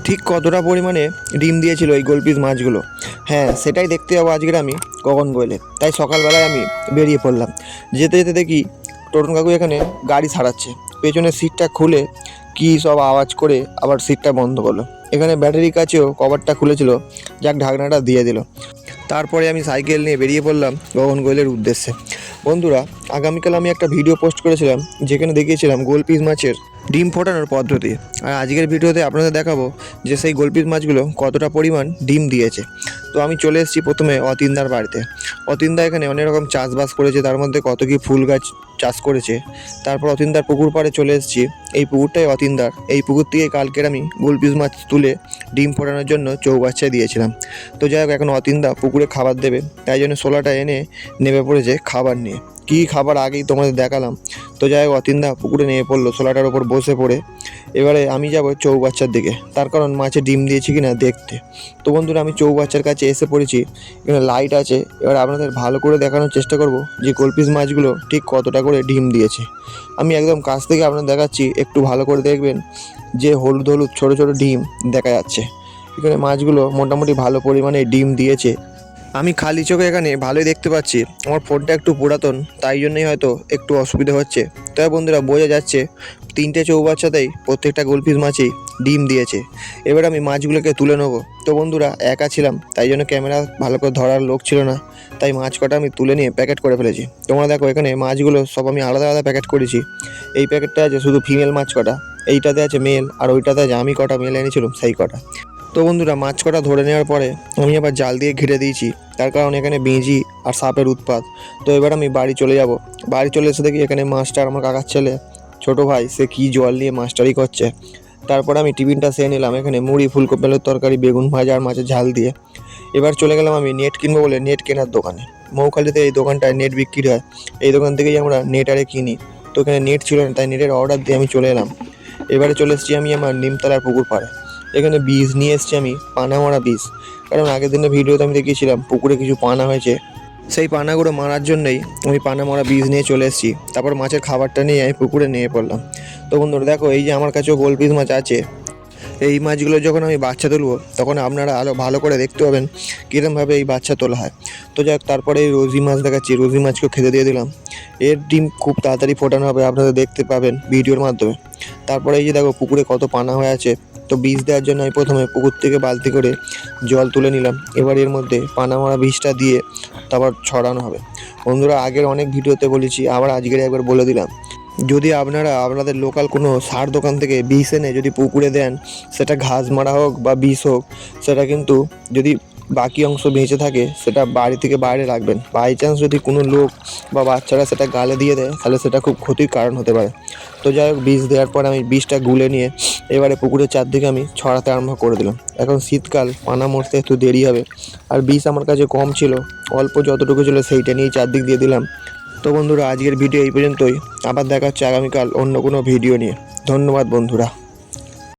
ঠিক কতটা পরিমাণে ডিম দিয়েছিল এই গোলপিস মাছগুলো। হ্যাঁ, সেটাই দেখতে যাবো আজকের আমি গগনগোয়েলে। তাই সকালবেলায় আমি বেরিয়ে পড়লাম। যেতে যেতে দেখি টোটন কাকু এখানে গাড়ি সারাচ্ছে। পেছনের সিটটা খুলে কী সব আওয়াজ করে আবার সিটটা বন্ধ করলো। এখানে ব্যাটারির কাছেও কভারটা খুলেছিল, যাক ঢাকনাটা দিয়ে দিল। তারপরে আমি সাইকেল নিয়ে বেরিয়ে পড়লাম গগনগোয়েলের উদ্দেশ্যে। বন্ধুরা, আগামীকাল আমি একটা ভিডিও পোস্ট করেছিলাম যেখানে দেখিয়েছিলাম গোলপিস মাছের ডিম ফোটানোর পদ্ধতি। আর আজকের ভিডিওতে আপনাদের দেখাবো যে সেই গোলপিস মাছগুলো কতটা পরিমাণ ডিম দিয়েছে। তো আমি চলে এসেছি প্রথমে অতীনদার বাড়িতে। অতীনদা এখানে অনেক রকম চাষবাস করেছে, তার মধ্যে কত কি ফুল গাছ চাষ করেছে। তারপর অতীনদার পুকুর পাড়ে চলে এসেছি। এই পুকুরটাই অতীনদার। এই পুকুর থেকে কালকের আমি গোলপিস মাছ তুলে ডিম ফোটানোর জন্য চৌবাচ্চায় দিয়েছিলাম। তো যাই হোক, এখন অতীনদা পুকুরে খাবার দেবে, তাই জন্য শোলাটা এনে নেমে পড়েছে খাবার নিয়ে। কী খাবার আগেই তোমাদের দেখালাম। তো যাই হোক, অতীনদা পুকুরে নেমে পড়লো শোলাটার ওপর বসে পড়ে। এবারে আমি যাব চৌবাচ্চার দিকে, তার কারণ মাছে ডিম দিয়েছে কি না দেখতে। তো বন্ধুরা, আমি চৌবাচ্চার কাছে এসে পড়েছি। এখানে লাইট আছে। এবার আপনাদের ভালো করে দেখানোর চেষ্টা করব যে গোলপিস মাছগুলো ঠিক কতটা করে ডিম দিয়েছে। আমি একদম কাছ থেকে আপনাদের দেখাচ্ছি, একটু ভালো করে দেখবেন যে হলুদ হলুদ ছোটো ছোটো ডিম দেখা যাচ্ছে। এখানে মাছগুলো মোটামুটি ভালো পরিমাণে ডিম দিয়েছে। আমি খালি চোখে এখানে ভালোই দেখতে পাচ্ছি। আমার ফোনটা একটু পুরাতন, তাই জন্যই হয়তো একটু অসুবিধা হচ্ছে। তবে বন্ধুরা, বোঝা যাচ্ছে তিনটে চৌবাচ্চাতেই প্রত্যেকটা গোলপিস মাছই ডিম দিয়েছে। এবার আমি মাছগুলোকে তুলে নেবো। তো বন্ধুরা, একা ছিলাম, তাই জন্য ক্যামেরা ভালো করে ধরার লোক ছিল না, তাই মাছ কটা আমি তুলে নিয়ে প্যাকেট করে ফেলেছি। তোমরা দেখো, এখানে মাছগুলো সব আমি আলাদা আলাদা প্যাকেট করেছি। এই প্যাকেটটা আছে শুধু ফিমেল মাছ কটা, এইটাতে আছে মেল, আর ওইটাতে আছে আমি কটা মেল এনেছিলাম সেই কটা। তো বন্ধুরা, মাছ কটা ধরে নেওয়ার পরে আমি আবার জাল দিয়ে ঘিরে দিয়েছি, তার কারণ এখানে বেঁজি আর সাপের উৎপাত। তো এবার আমি বাড়ি চলে যাব। বাড়ি চলে এসে দেখি এখানে মাস্টার, আমার কাকার ছেলে ছোটো ভাই, সে কী জল নিয়ে মাস্টারি করছে। তারপর আমি টিফিনটা সেরে নিলাম। এখানে মুড়ি, ফুলকপি আলুর তরকারি, বেগুন ভাজা আর মাছের ঝাল দিয়ে। এবার চলে গেলাম আমি নেট কিনবো বলে নেট কেনার দোকানে। মৌখালিতে এই দোকানটায় নেট বিক্রি হয়। এই দোকান থেকেই আমরা নেট আরে কিনি। তো এখানে নেট ছিল না, তাই নেটের অর্ডার দিয়ে আমি চলে এলাম। এবারে চলে এসেছি আমি আমার নিমতলার পুকুর পাড়ে। এখানে বীজ নিয়ে এসেছি আমি, পানা মারা বীজ। কারণ আগের দিনের ভিডিওতে আমি দেখিয়েছিলাম পুকুরে কিছু পানা হয়েছে, সেই পানাগুলো মারার জন্যই আমি পানা মারা বীজ নিয়ে চলে এসেছি। তারপর মাছের খাবারটা নিয়ে আমি পুকুরে নিয়ে পড়লাম। তো বন্ধুরা দেখো, এই যে আমার কাছেও গোলপিস মাছ আছে। এই মাছগুলো যখন আমি বাচ্চা তুলবো তখন আপনারা আরও ভালো করে দেখতে পাবেন কীরকমভাবে এই বাচ্চা তোলা হয়। তো যাক, তারপরে এই রোজি মাছ দেখাচ্ছি। রোজি মাছকেও খেতে দিয়ে দিলাম। এর ডিম খুব তাড়াতাড়ি ফোটানো হবে, আপনারা দেখতে পাবেন ভিডিওর মাধ্যমে। তারপরে এই যে দেখো পুকুরে কত পানা হয়ে আছে। তো বীজ দেওয়ার জন্য আমি প্রথমে পুকুর থেকে বালতি করে জল তুলে নিলাম। এবার এর মধ্যে পানা মারা বীজটা দিয়ে তারপর ছড়ানো হবে। বন্ধুরা, আগের অনেক ভিডিওতে বলেছি, আবার আজকের একবার বলে দিলাম, যদি আপনারা আপনাদের লোকাল কোনো সার দোকান থেকে বিষ এনে যদি পুকুরে দেন, সেটা ঘাস মারা হোক বা বিষ হোক, সেটা কিন্তু যদি বাকি অংশ বেঁচে থাকে সেটা বাড়ি থেকে বাইরে রাখবেন। বাই চান্স যদি কোনো লোক বা বাচ্চারা সেটা গালে দিয়ে দেয়, তাহলে সেটা খুব ক্ষতির কারণ হতে পারে। তো যাই হোক, বীজ দেওয়ার পর আমি বীজটা গুলে নিয়ে এবারে পুকুরের চারদিকে আমি ছড়াতে আরম্ভ করে দিলাম। এখন শীতকাল, পানা মরতে একটু দেরি হবে, আর বীজ আমার কাছে কম ছিল, অল্প যতটুকু ছিল সেইটা নিয়েই চারদিক দিয়ে দিলাম। তো বন্ধুরা, আজকের ভিডিও এই পর্যন্তই। আবার দেখা হচ্ছে আগামীকাল অন্য কোনো ভিডিও নিয়ে। ধন্যবাদ বন্ধুরা।